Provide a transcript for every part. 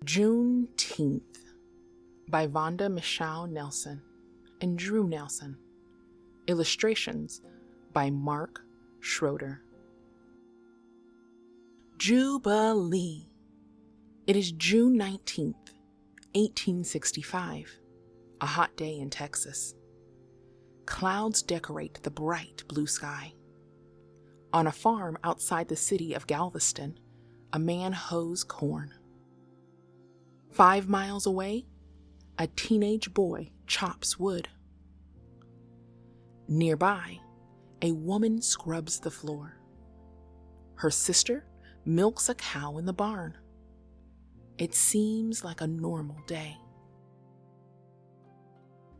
Juneteenth by Vaunda Micheaux Nelson and Drew Nelson. Illustrations by Mark Schroeder. Jubilee. It is June 19th, 1865, a hot day in Texas. Clouds decorate the bright blue sky. On a farm outside the city of Galveston, a man hoes corn. 5 miles away, a teenage boy chops wood. Nearby, a woman scrubs the floor. Her sister milks a cow in the barn. It seems like a normal day.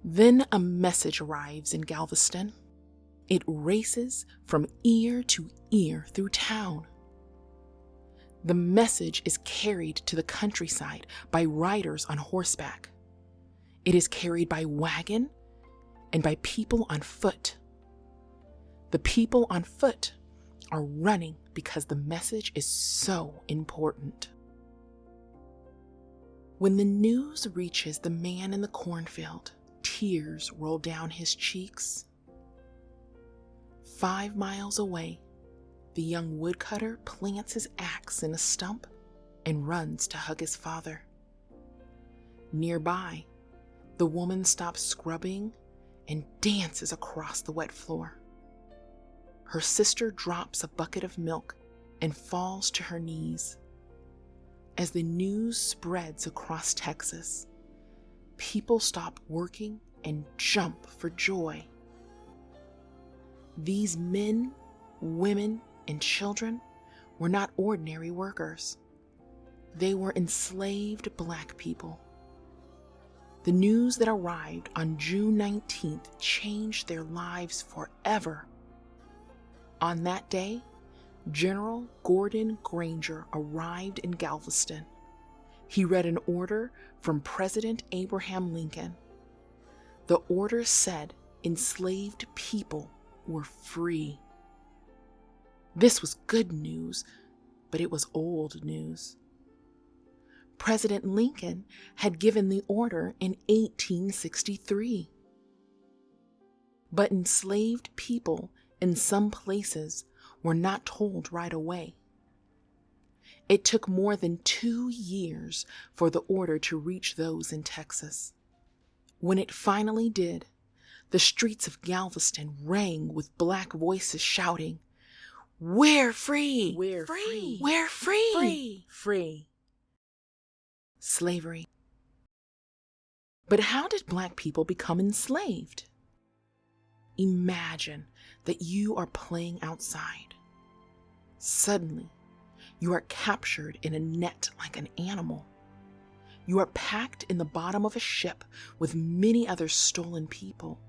Then a message arrives in Galveston. It races from ear to ear through town. The message is carried to the countryside by riders on horseback. It is carried by wagon and by people on foot. The people on foot are running because the message is so important. When the news reaches the man in the cornfield, tears roll down his cheeks. 5 miles away, the young woodcutter plants his axe in a stump and runs to hug his father. Nearby, the woman stops scrubbing and dances across the wet floor. Her sister drops a bucket of milk and falls to her knees. As the news spreads across Texas, people stop working and jump for joy. These men, women, and children were not ordinary workers. They were enslaved Black people. The news that arrived on June 19th changed their lives forever. On that day, General Gordon Granger arrived in Galveston. He read an order from President Abraham Lincoln. The order said enslaved people were free. This was good news, but it was old news. President Lincoln had given the order in 1863. But enslaved people in some places were not told right away. It took more than 2 years for the order to reach those in Texas. When it finally did, the streets of Galveston rang with Black voices shouting, "We're free! We're free! We're free! Free! Free!" Slavery. But how did Black people become enslaved? Imagine that you are playing outside. Suddenly, you are captured in a net like an animal. You are packed in the bottom of a ship with many other stolen people.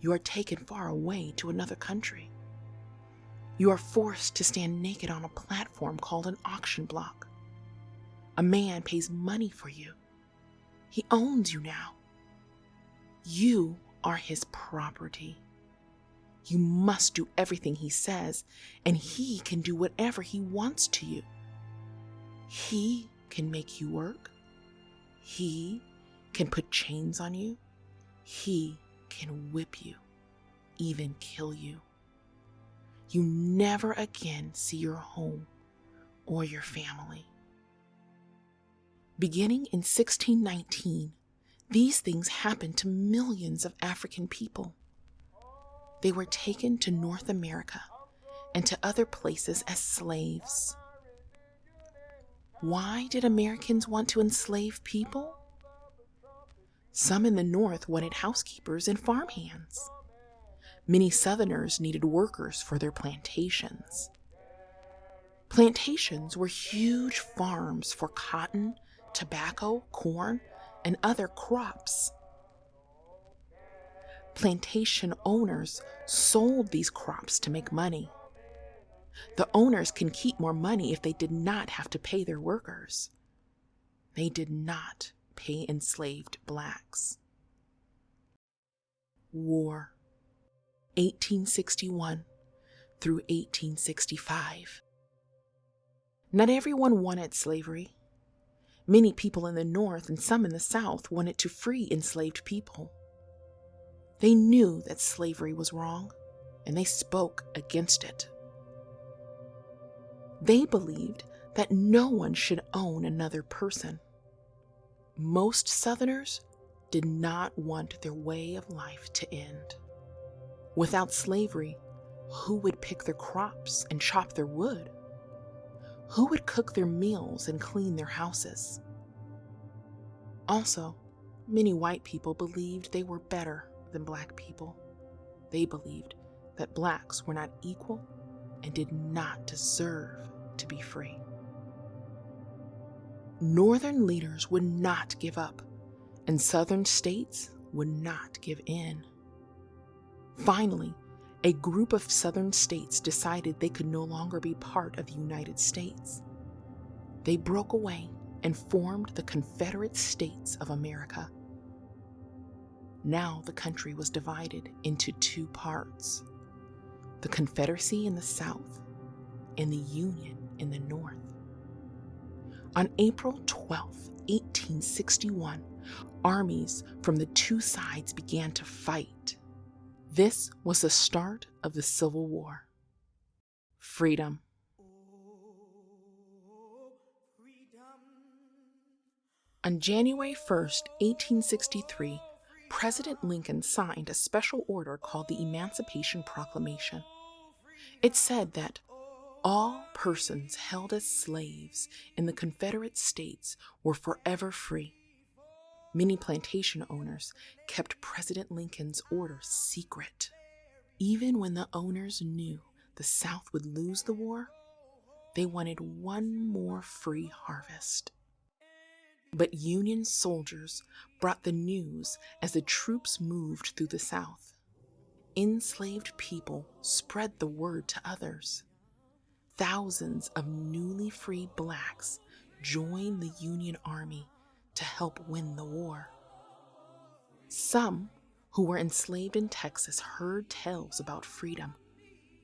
You are taken far away to another country. You are forced to stand naked on a platform called an auction block. A man pays money for you. He owns you now. You are his property. You must do everything he says, and he can do whatever he wants to you. He can make you work. He can put chains on you. He can whip you, even kill you. You never again see your home or your family. Beginning in 1619, these things happened to millions of African people. They were taken to North America and to other places as slaves. Why did Americans want to enslave people? Some in the North wanted housekeepers and farmhands. Many Southerners needed workers for their plantations. Plantations were huge farms for cotton, tobacco, corn, and other crops. Plantation owners sold these crops to make money. The owners can keep more money if they did not have to pay their workers. They did not pay enslaved Blacks. War, 1861 through 1865. Not everyone wanted slavery. Many people in the North and some in the South wanted to free enslaved people. They knew that slavery was wrong, and they spoke against it. They believed that no one should own another person. Most Southerners did not want their way of life to end. Without slavery, who would pick their crops and chop their wood? Who would cook their meals and clean their houses? Also, many white people believed they were better than black people. They believed that blacks were not equal and did not deserve to be free. Northern leaders would not give up, and Southern states would not give in. Finally, a group of Southern states decided they could no longer be part of the United States. They broke away and formed the Confederate States of America. Now the country was divided into two parts: the Confederacy in the South and the Union in the North. On April 12, 1861, armies from the two sides began to fight. This was the start of the Civil War. Freedom. On January 1st, 1863, President Lincoln signed a special order called the Emancipation Proclamation. It said that all persons held as slaves in the Confederate States were forever free. Many plantation owners kept President Lincoln's order secret. Even when the owners knew the South would lose the war, they wanted one more free harvest. But Union soldiers brought the news as the troops moved through the South. Enslaved people spread the word to others. Thousands of newly freed blacks joined the Union Army to help win the war. Some who were enslaved in Texas heard tales about freedom,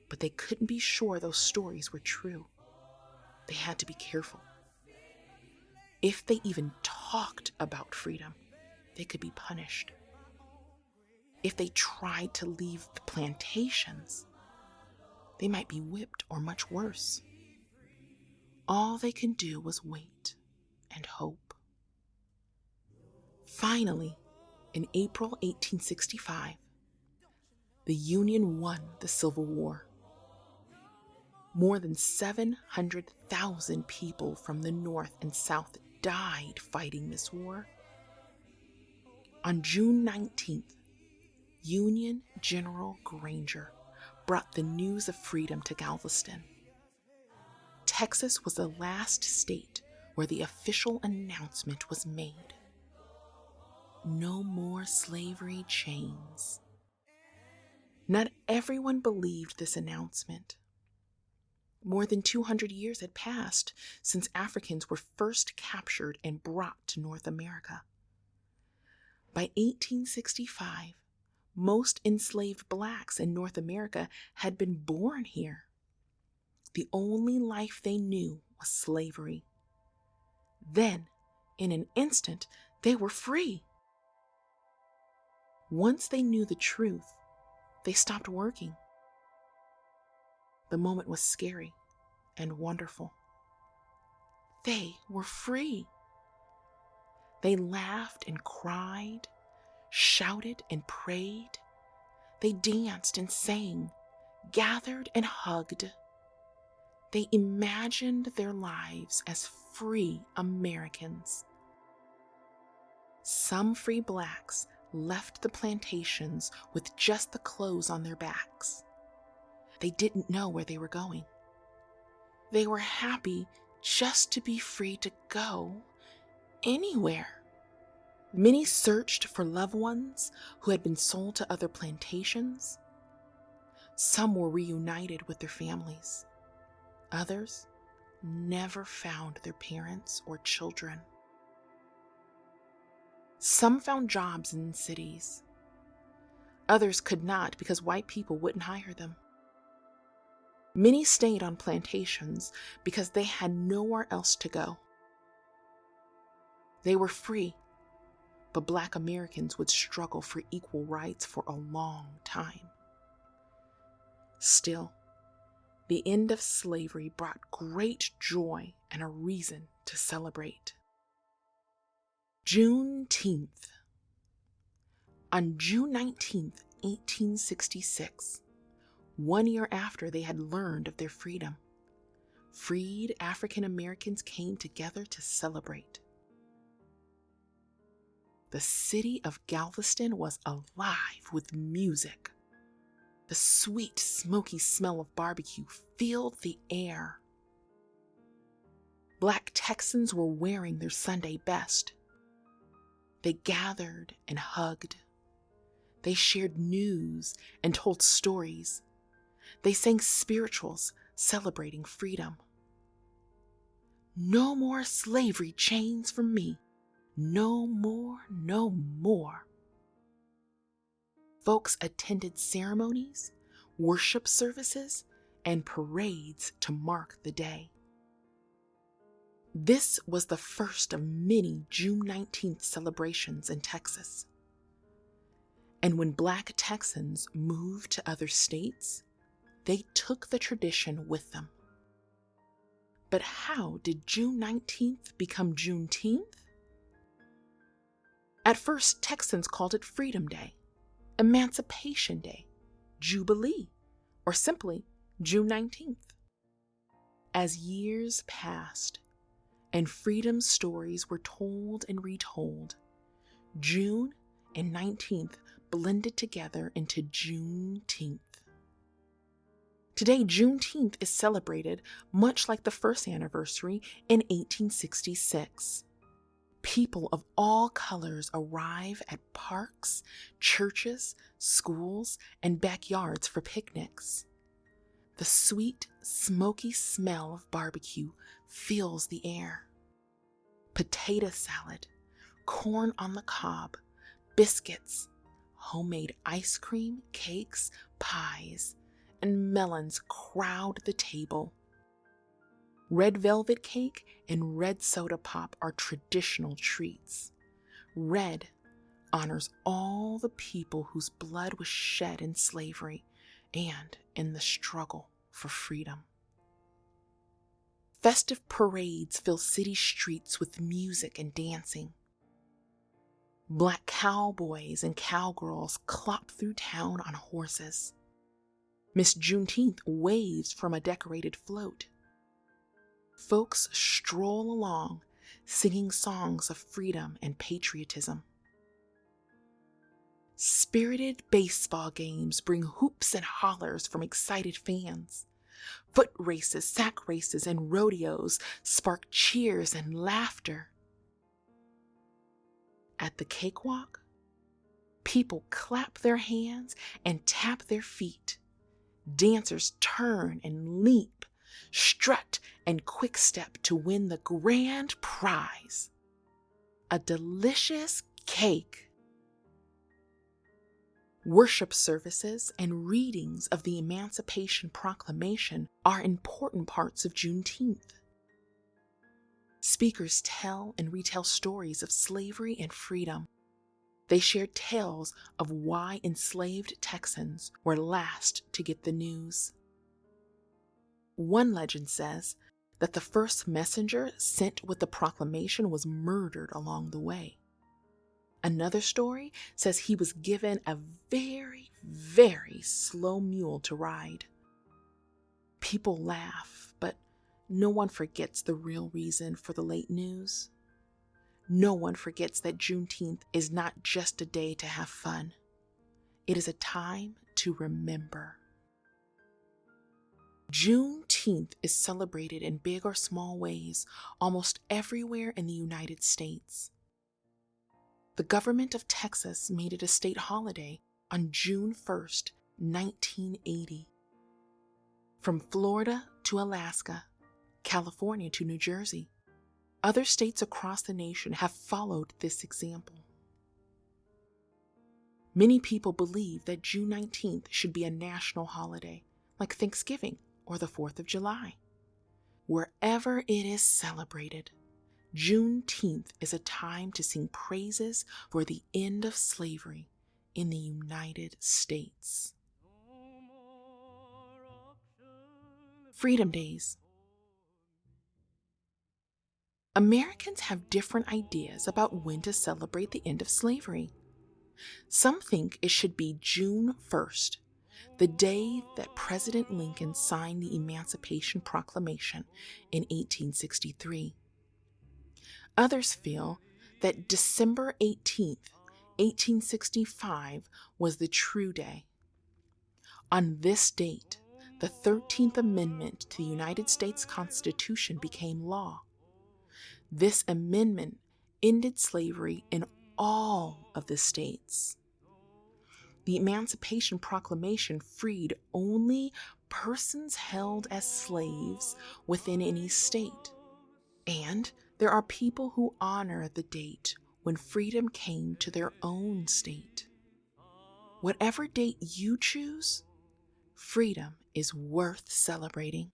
but they couldn't be sure those stories were true. They had to be careful. If they even talked about freedom, they could be punished. If they tried to leave the plantations, they might be whipped or much worse. All they could do was wait and hope. Finally, in April 1865, the Union won the Civil War. More than 700,000 people from the North and South died fighting this war. On June 19th, Union General Granger brought the news of freedom to Galveston. Texas was the last state where the official announcement was made. No more slavery chains. Not everyone believed this announcement. More than 200 years had passed since Africans were first captured and brought to North America. By 1865, most enslaved blacks in North America had been born here. The only life they knew was slavery. Then, in an instant, they were free. Once they knew the truth, they stopped working. The moment was scary and wonderful. They were free. They laughed and cried, shouted and prayed. They danced and sang, gathered and hugged. They imagined their lives as free Americans. Some free blacks left the plantations with just the clothes on their backs. They didn't know where they were going. They were happy just to be free to go anywhere. Many searched for loved ones who had been sold to other plantations. Some were reunited with their families. Others never found their parents or children. Some found jobs in cities. Others could not because white people wouldn't hire them. Many stayed on plantations because they had nowhere else to go. They were free, but Black Americans would struggle for equal rights for a long time. Still, the end of slavery brought great joy and a reason to celebrate. Juneteenth. On June 19th, 1866, 1 year after they had learned of their freedom, freed African Americans came together to celebrate. The city of Galveston was alive with music. The sweet, smoky smell of barbecue filled the air. Black Texans were wearing their Sunday best. They gathered and hugged. They shared news and told stories. They sang spirituals celebrating freedom. No more slavery chains for me. No more, no more. Folks attended ceremonies, worship services, and parades to mark the day. This was the first of many June 19th celebrations in Texas. And when Black Texans moved to other states, they took the tradition with them. But how did June 19th become Juneteenth? At first, Texans called it Freedom Day, Emancipation Day, Jubilee, or simply June 19th. As years passed and freedom stories were told and retold, June and 19th blended together into Juneteenth. Today, Juneteenth is celebrated much like the first anniversary in 1866. People of all colors arrive at parks, churches, schools, and backyards for picnics. The sweet, smoky smell of barbecue fills the air. Potato salad, corn on the cob, biscuits, homemade ice cream, cakes, pies, and melons crowd the table. Red velvet cake and red soda pop are traditional treats. Red honors all the people whose blood was shed in slavery and in the struggle for freedom. Festive parades fill city streets with music and dancing. Black cowboys and cowgirls clop through town on horses. Miss Juneteenth waves from a decorated float. Folks stroll along, singing songs of freedom and patriotism. Spirited baseball games bring hoops and hollers from excited fans. Foot races, sack races, and rodeos spark cheers and laughter. At the cakewalk, people clap their hands and tap their feet. Dancers turn and leap, strut and quick step to win the grand prize, a delicious cake. Worship services and readings of the Emancipation Proclamation are important parts of Juneteenth. Speakers tell and retell stories of slavery and freedom. They share tales of why enslaved Texans were last to get the news. One legend says that the first messenger sent with the proclamation was murdered along the way. Another story says he was given a very, very slow mule to ride. People laugh, but no one forgets the real reason for the late news. No one forgets that Juneteenth is not just a day to have fun. It is a time to remember. Juneteenth is celebrated in big or small ways almost everywhere in the United States. The government of Texas made it a state holiday on June 1st, 1980. From Florida to Alaska, California to New Jersey, other states across the nation have followed this example. Many people believe that June 19th should be a national holiday, like Thanksgiving or the 4th of July. Wherever it is celebrated, Juneteenth is a time to sing praises for the end of slavery in the United States. Freedom Days. Americans have different ideas about when to celebrate the end of slavery. Some think it should be June 1st, the day that President Lincoln signed the Emancipation Proclamation in 1863. Others feel that December 18th, 1865 was the true day. On this date, the 13th Amendment to the United States Constitution became law. This amendment ended slavery in all of the states. The Emancipation Proclamation freed only persons held as slaves within any state. And there are people who honor the date when freedom came to their own state. Whatever date you choose, freedom is worth celebrating.